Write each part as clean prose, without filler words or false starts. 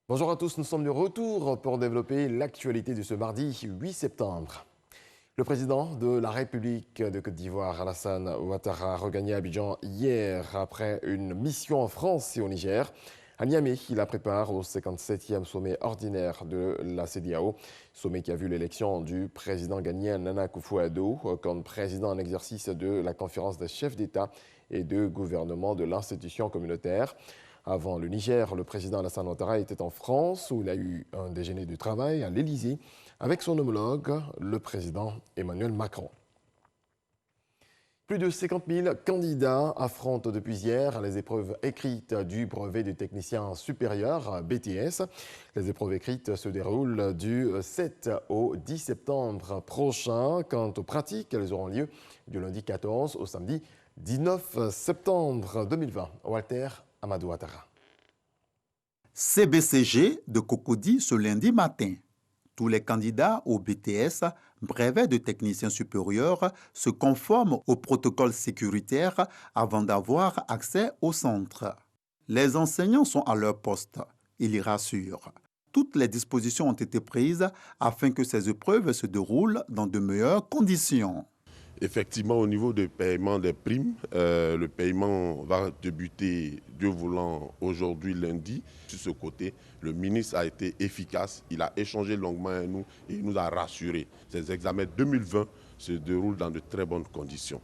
Bonjour à tous, nous sommes de retour pour développer l'actualité de ce mardi 8 septembre. Le président de la République de Côte d'Ivoire, Alassane Ouattara, a regagné Abidjan hier après une mission en France et au Niger. À Niamey, il a prépare au 57e sommet ordinaire de la CEDEAO, sommet qui a vu l'élection du président ghanéen Nana Akufo-Addo comme président en exercice de la conférence des chefs d'État et de gouvernement de l'institution communautaire. Avant le Niger, le président Alassane Ouattara était en France où il a eu un déjeuner de travail à l'Élysée avec son homologue, le président Emmanuel Macron. Plus de 50 000 candidats affrontent depuis hier les épreuves écrites du brevet de technicien supérieur BTS. Les épreuves écrites se déroulent du 7 au 10 septembre prochain. Quant aux pratiques, elles auront lieu du lundi 14 au samedi 19 septembre 2020. Walter Amadou Ouattara. CBCG de Cocody ce lundi matin. Tous les candidats au BTS, brevet de technicien supérieur, se conforment au protocole sécuritaire avant d'avoir accès au centre. Les enseignants sont à leur poste, il y rassure. Toutes les dispositions ont été prises afin que ces épreuves se déroulent dans de meilleures conditions. Effectivement, au niveau du paiement des primes, le paiement va débuter, Dieu voulant, aujourd'hui lundi. Sur ce côté, le ministre a été efficace, il a échangé longuement avec nous et il nous a rassurés. Ces examens 2020 se déroulent dans de très bonnes conditions.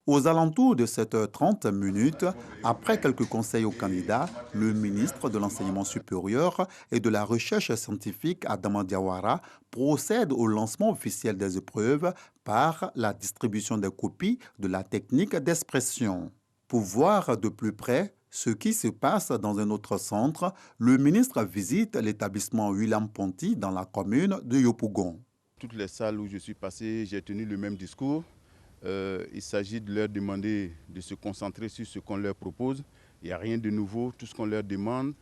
Aux alentours de 7h30, après quelques conseils aux candidats, le ministre de l'Enseignement supérieur et de la Recherche scientifique, Adama Diawara, procède au lancement officiel des épreuves par la distribution des copies de la technique d'expression. Pour voir de plus près ce qui se passe dans un autre centre, le ministre visite l'établissement William Ponty dans la commune de Yopougon. Toutes les salles où je suis passé, j'ai tenu le même discours. Il s'agit de leur demander de se concentrer sur ce qu'on leur propose. Il n'y a rien de nouveau. Tout ce qu'on leur demande,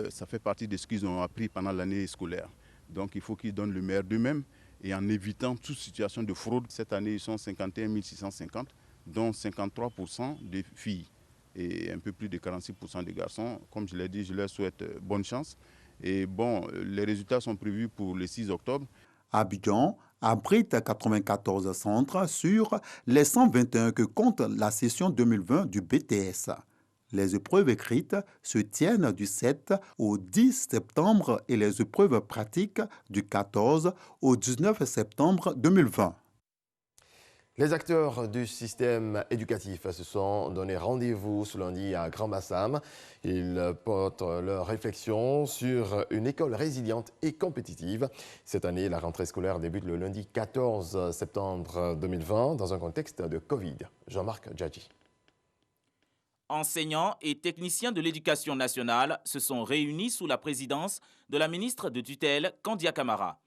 ça fait partie de ce qu'ils ont appris pendant l'année scolaire. Donc il faut qu'ils donnent le meilleur d'eux-mêmes et en évitant toute situation de fraude. Cette année, ils sont 51 650, dont 53% de filles et un peu plus de 46% de garçons. Comme je l'ai dit, je leur souhaite bonne chance. Et bon, les résultats sont prévus pour le 6 octobre. Abidjan abrite 94 centres sur les 121 que compte la session 2020 du BTS. Les épreuves écrites se tiennent du 7 au 10 septembre et les épreuves pratiques du 14 au 19 septembre 2020. Les acteurs du système éducatif se sont donné rendez-vous ce lundi à Grand-Bassam. Ils portent leur réflexion sur une école résiliente et compétitive. Cette année, la rentrée scolaire débute le lundi 14 septembre 2020 dans un contexte de Covid. Jean-Marc Djadji. Enseignants et techniciens de l'éducation nationale se sont réunis sous la présidence de la ministre de tutelle Kandia Camara.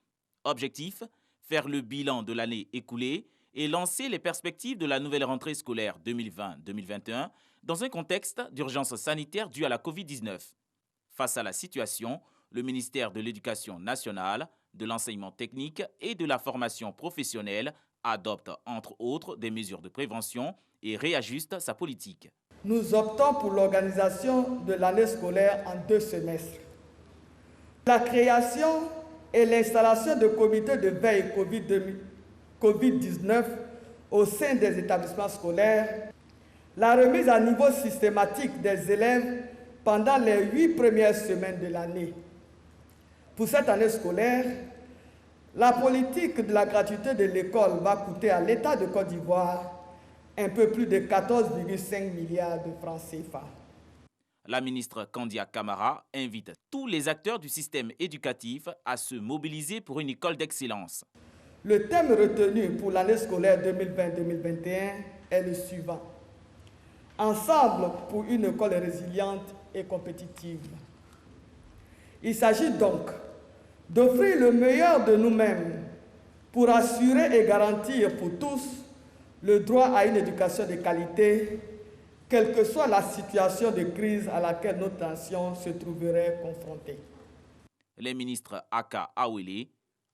Objectif, faire le bilan de l'année écoulée et lancer les perspectives de la nouvelle rentrée scolaire 2020-2021 dans un contexte d'urgence sanitaire due à la Covid-19. Face à la situation, le ministère de l'Éducation nationale, de l'enseignement technique et de la formation professionnelle adopte entre autres des mesures de prévention et réajuste sa politique. Nous optons pour l'organisation de l'année scolaire en 2 semestres. La création et l'installation de comités de veille Covid-19 au sein des établissements scolaires, la remise à niveau systématique des élèves pendant les 8 premières semaines de l'année. Pour cette année scolaire, la politique de la gratuité de l'école va coûter à l'État de Côte d'Ivoire un peu plus de 14,5 milliards de francs CFA. La ministre Kandia Camara invite tous les acteurs du système éducatif à se mobiliser pour une école d'excellence. Le thème retenu pour l'année scolaire 2020-2021 est le suivant. Ensemble pour une école résiliente et compétitive. Il s'agit donc d'offrir le meilleur de nous-mêmes pour assurer et garantir pour tous le droit à une éducation de qualité, quelle que soit la situation de crise à laquelle notre nation se trouverait confrontée. Les ministres Aka Awele,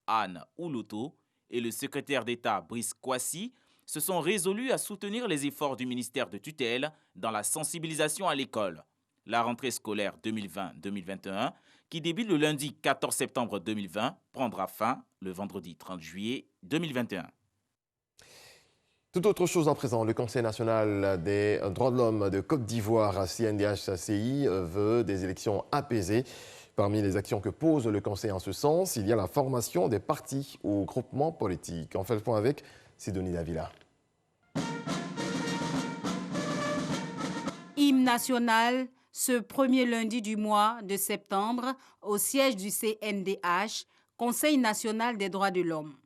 Anne Ouloto et le secrétaire d'État Brice Kwasi se sont résolus à soutenir les efforts du ministère de tutelle dans la sensibilisation à l'école. La rentrée scolaire 2020-2021, qui débute le lundi 14 septembre 2020, prendra fin le vendredi 30 juillet 2021. Tout autre chose en présent, le Conseil national des droits de l'homme de Côte d'Ivoire, CNDH-CI, veut des élections apaisées. Parmi les actions que pose le Conseil en ce sens, il y a la formation des partis ou groupements politiques. On fait le point avec Sidonie Davila. Hymne national, ce premier lundi du mois de septembre, au siège du CNDH, Conseil national des droits de l'homme.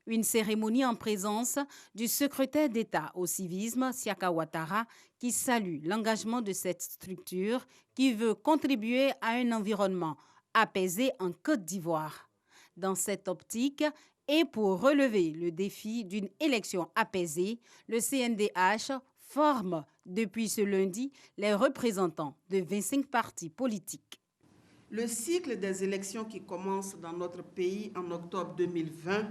Une cérémonie en présence du secrétaire d'État au civisme, Siaka Ouattara, qui salue l'engagement de cette structure qui veut contribuer à un environnement apaisé en Côte d'Ivoire. Dans cette optique, et pour relever le défi d'une élection apaisée, le CNDH forme depuis ce lundi les représentants de 25 partis politiques. Le cycle des élections qui commence dans notre pays en octobre 2020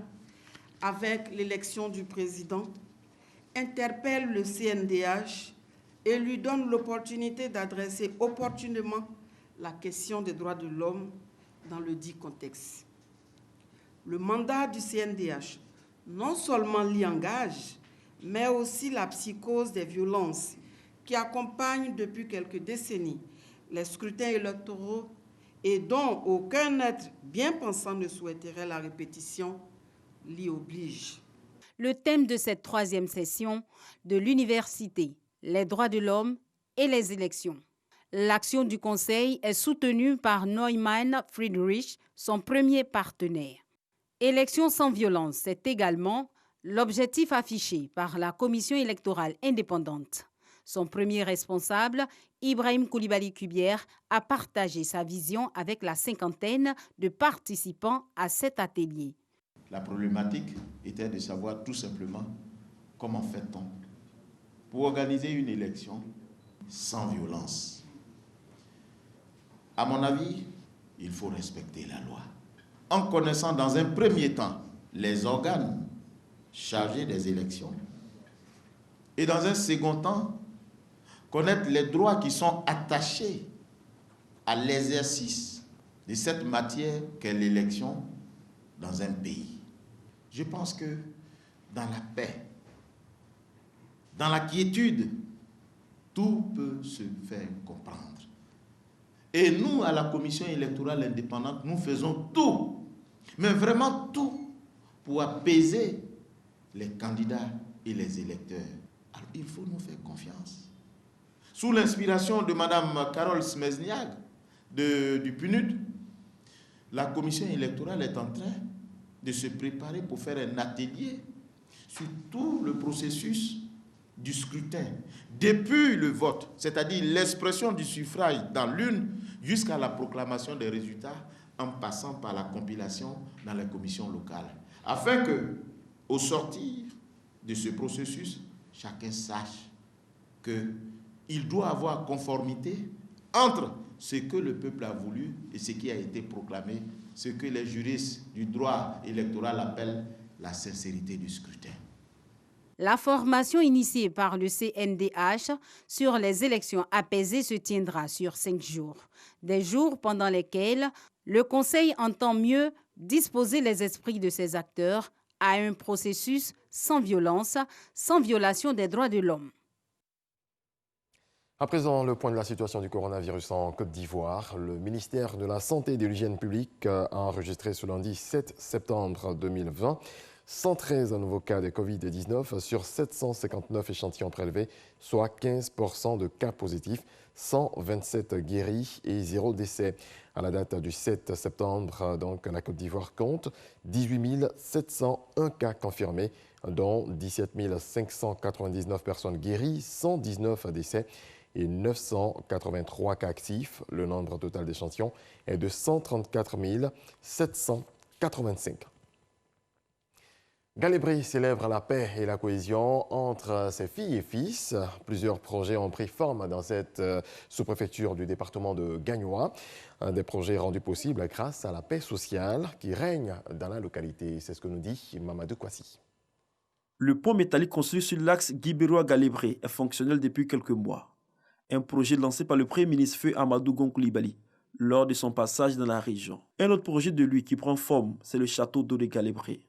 avec l'élection du président, interpelle le CNDH et lui donne l'opportunité d'adresser opportunément la question des droits de l'homme dans le dit contexte. Le mandat du CNDH non seulement l'y engage, mais aussi la psychose des violences qui accompagnent depuis quelques décennies les scrutins électoraux et dont aucun être bien pensant ne souhaiterait la répétition, l'y oblige. Le thème de cette troisième session de l'université, les droits de l'homme et les élections. L'action du Conseil est soutenue par Neumann Friedrich, son premier partenaire. Élections sans violence, c'est également l'objectif affiché par la Commission électorale indépendante. Son premier responsable, Ibrahim Koulibaly Kubière, a partagé sa vision avec la cinquantaine de participants à cet atelier. La problématique était de savoir tout simplement comment fait-on pour organiser une élection sans violence. À mon avis, il faut respecter la loi. En connaissant dans un premier temps les organes chargés des élections et dans un second temps, connaître les droits qui sont attachés à l'exercice de cette matière qu'est l'élection dans un pays. Je pense que dans la paix, dans la quiétude, tout peut se faire comprendre. Et nous, à la Commission électorale indépendante, nous faisons tout, mais vraiment tout, pour apaiser les candidats et les électeurs. Alors, il faut nous faire confiance. Sous l'inspiration de Mme Carole Smezniak du PNUD, la Commission électorale est en train de se préparer pour faire un atelier sur tout le processus du scrutin, depuis le vote, c'est-à-dire l'expression du suffrage dans l'urne, jusqu'à la proclamation des résultats, en passant par la compilation dans les commissions locales, afin que, au sortir de ce processus, chacun sache qu'il doit avoir conformité entre ce que le peuple a voulu et ce qui a été proclamé, ce que les juristes du droit électoral appellent la sincérité du scrutin. La formation initiée par le CNDH sur les élections apaisées se tiendra sur 5 jours. Des jours pendant lesquels le Conseil entend mieux disposer les esprits de ses acteurs à un processus sans violence, sans violation des droits de l'homme. À présent, le point de la situation du coronavirus en Côte d'Ivoire. Le ministère de la Santé et de l'Hygiène publique a enregistré ce lundi 7 septembre 2020 113 nouveaux cas de Covid-19 sur 759 échantillons prélevés, soit 15% de cas positifs, 127 guéris et 0 décès. À la date du 7 septembre, donc, la Côte d'Ivoire compte 18 701 cas confirmés, dont 17 599 personnes guéries, 119 décès et 983 cas actifs. Le nombre total d'échantillons est de 134 785. Galébrie célèbre la paix et la cohésion entre ses filles et fils. Plusieurs projets ont pris forme dans cette sous-préfecture du département de Gagnoa. Des projets rendus possibles grâce à la paix sociale qui règne dans la localité. C'est ce que nous dit Mamadou Kwasi. Le pont métallique construit sur l'axe Guibéroa-Galébrie est fonctionnel depuis quelques mois. Un projet lancé par le Premier ministre Feu Amadou Gon Coulibaly lors de son passage dans la région. Un autre projet de lui qui prend forme, c'est le château d'eau de Galébré,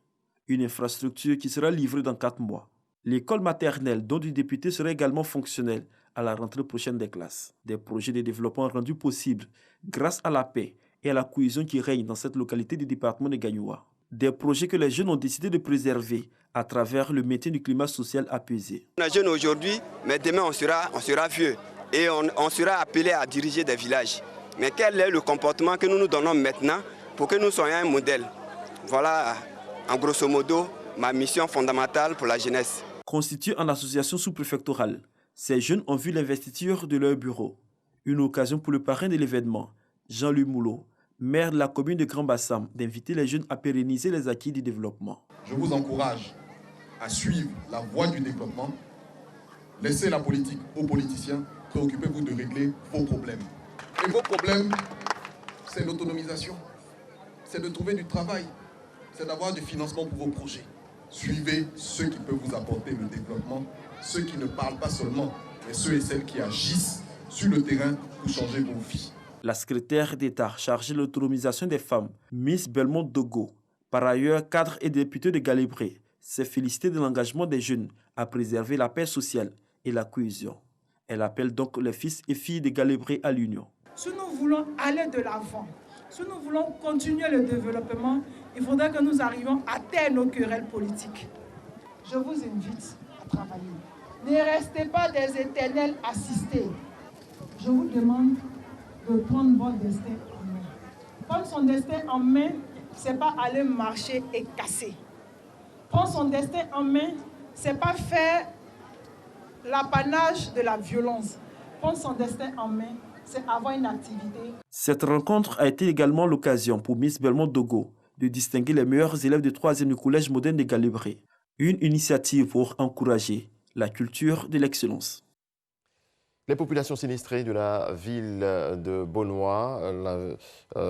une infrastructure qui sera livrée dans 4 mois. L'école maternelle dont du député sera également fonctionnelle à la rentrée prochaine des classes. Des projets de développement rendus possibles grâce à la paix et à la cohésion qui règne dans cette localité du département de Gagnoua. Des projets que les jeunes ont décidé de préserver à travers le maintien du climat social apaisé. On est jeune aujourd'hui, mais demain on sera vieux et on sera appelé à diriger des villages. Mais quel est le comportement que nous nous donnons maintenant pour que nous soyons un modèle? Voilà, en grosso modo, ma mission fondamentale pour la jeunesse. Constitués en association sous-préfectorale, ces jeunes ont vu l'investiture de leur bureau. Une occasion pour le parrain de l'événement, Jean-Louis Moulot, maire de la commune de Grand Bassam, d'inviter les jeunes à pérenniser les acquis du développement. Je vous encourage à suivre la voie du développement. Laissez la politique aux politiciens. Préoccupez-vous de régler vos problèmes. Et vos problèmes, c'est l'autonomisation. C'est de trouver du travail. C'est d'avoir du financement pour vos projets. Suivez ceux qui peuvent vous apporter le développement, ceux qui ne parlent pas seulement, mais ceux et celles qui agissent sur le terrain pour changer vos vies. La secrétaire d'État chargée de l'autonomisation des femmes, Miss Belmont Dogo, par ailleurs cadre et députée de Galébré, s'est félicitée de l'engagement des jeunes à préserver la paix sociale et la cohésion. Elle appelle donc les fils et filles de Galébré à l'union. Si nous voulons aller de l'avant, si nous voulons continuer le développement, il faudra que nous arrivions à taire nos querelles politiques. Je vous invite à travailler. Ne restez pas des éternels assistés. Je vous demande de prendre votre destin en main. Prendre son destin en main, ce n'est pas aller marcher et casser. Prendre son destin en main, ce n'est pas faire l'apanage de la violence. Prendre son destin en main, c'est avoir une activité. Cette rencontre a été également l'occasion pour Miss Belmont Dogo de distinguer les meilleurs élèves de 3e du collège moderne de Galébré. Une initiative pour encourager la culture de l'excellence. Les populations sinistrées de la ville de Beaunois,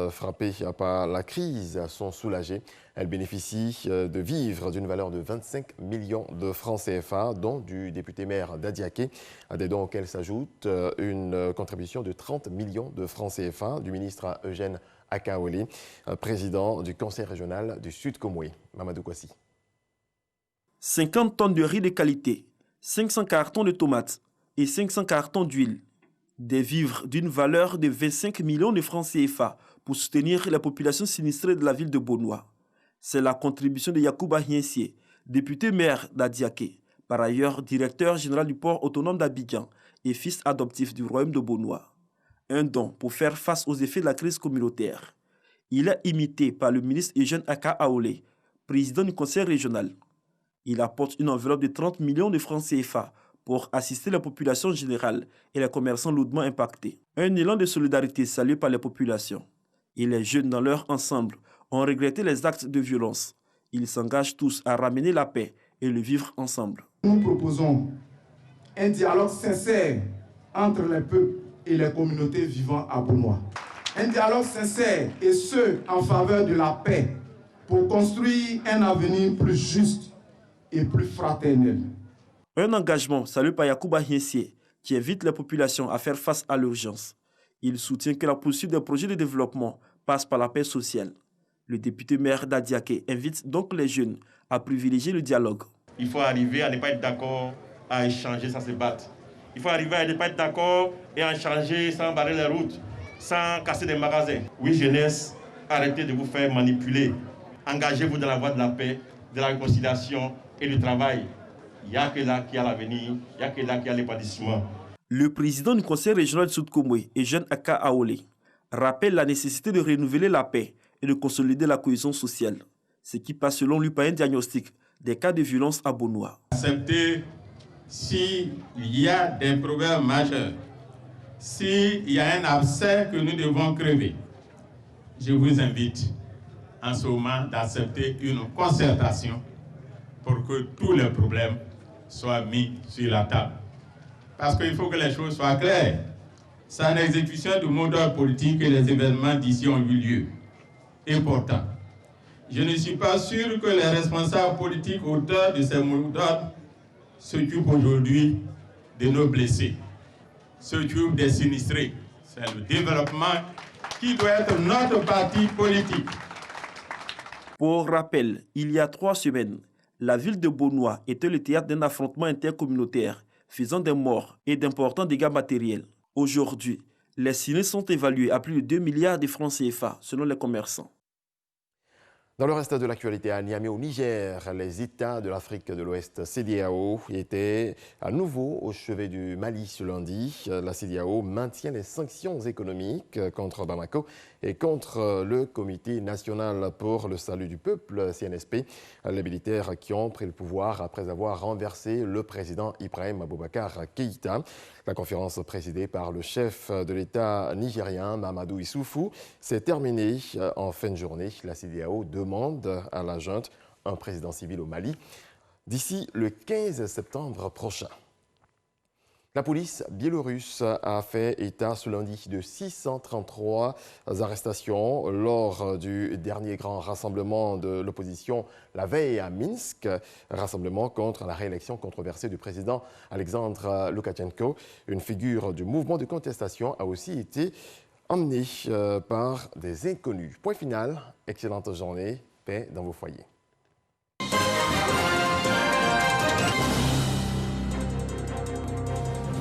frappées par la crise, sont soulagées. Elles bénéficient de vivres d'une valeur de 25 millions de francs CFA, dont du député maire d'Adiaké, des dons auxquels s'ajoute une contribution de 30 millions de francs CFA du ministre Eugène Akaolé, président du conseil régional du Sud Komoué. Mamadou Kwasi. 50 tonnes de riz de qualité, 500 cartons de tomates et 500 cartons d'huile. Des vivres d'une valeur de 25 millions de francs CFA pour soutenir la population sinistrée de la ville de Beaunois. C'est la contribution de Yacouba Hiensié, député maire d'Adiaké, par ailleurs directeur général du port autonome d'Abidjan et fils adoptif du royaume de Beaunois. Un don pour faire face aux effets de la crise communautaire. Il est imité par le ministre Eugène Akaolé, président du conseil régional. Il apporte une enveloppe de 30 millions de francs CFA pour assister la population générale et les commerçants lourdement impactés. Un élan de solidarité salué par les populations. Et les jeunes dans leur ensemble ont regretté les actes de violence. Ils s'engagent tous à ramener la paix et le vivre ensemble. Nous proposons un dialogue sincère entre les peuples et les communautés vivant à Beaunois. Un dialogue sincère et ce, en faveur de la paix, pour construire un avenir plus juste et plus fraternel. Un engagement salué par Yacouba Hiensié qui invite les populations à faire face à l'urgence. Il soutient que la poursuite des projets de développement passe par la paix sociale. Le député maire d'Adiaké invite donc les jeunes à privilégier le dialogue. Il faut arriver à ne pas être d'accord, à échanger sans se battre. Il faut arriver à ne pas être d'accord et à échanger sans barrer les routes, sans casser des magasins. Oui, jeunesse, arrêtez de vous faire manipuler. Engagez-vous dans la voie de la paix, de la réconciliation et du travail. Il n'y a que là qu'il y a l'avenir, il n'y a que là qu'il y a l'épanouissement. Le président du conseil régional du Sud Komoué, Eugène Akaolé, rappelle la nécessité de renouveler la paix et de consolider la cohésion sociale, ce qui passe selon lui par un diagnostic des cas de violence à Beaunois. Accepter s'il y a des problèmes majeurs, s'il y a un abcès que nous devons crever, je vous invite en ce moment d'accepter une concertation pour que tous les problèmes soient mis sur la table. Parce qu'il faut que les choses soient claires. C'est en exécution du mot d'ordre politique que les événements d'ici ont eu lieu. Et pourtant, je ne suis pas sûr que les responsables politiques auteurs de ces mots d'ordre s'occupent aujourd'hui de nos blessés, s'occupent des sinistrés. C'est le développement qui doit être notre parti politique. Pour rappel, il y a 3 semaines, la ville de Bonoua était le théâtre d'un affrontement intercommunautaire faisant des morts et d'importants dégâts matériels. Aujourd'hui, les sinistres sont évalués à plus de 2 milliards de francs CFA selon les commerçants. Dans le reste de l'actualité, à Niamey au Niger, les États de l'Afrique de l'Ouest, CEDEAO, étaient à nouveau au chevet du Mali ce lundi. La CEDEAO maintient les sanctions économiques contre Bamako et contre le Comité national pour le salut du peuple, CNSP, les militaires qui ont pris le pouvoir après avoir renversé le président Ibrahim Boubacar Keïta. La conférence présidée par le chef de l'État nigérien, Mahamadou Issoufou, s'est terminée en fin de journée. La CEDEAO demande à la junte un président civil au Mali d'ici le 15 septembre prochain. La police biélorusse a fait état ce lundi de 633 arrestations lors du dernier grand rassemblement de l'opposition la veille à Minsk, rassemblement contre la réélection controversée du président Alexandre Loukachenko. Une figure du mouvement de contestation a aussi été emmenée par des inconnus. Point final, excellente journée, paix dans vos foyers.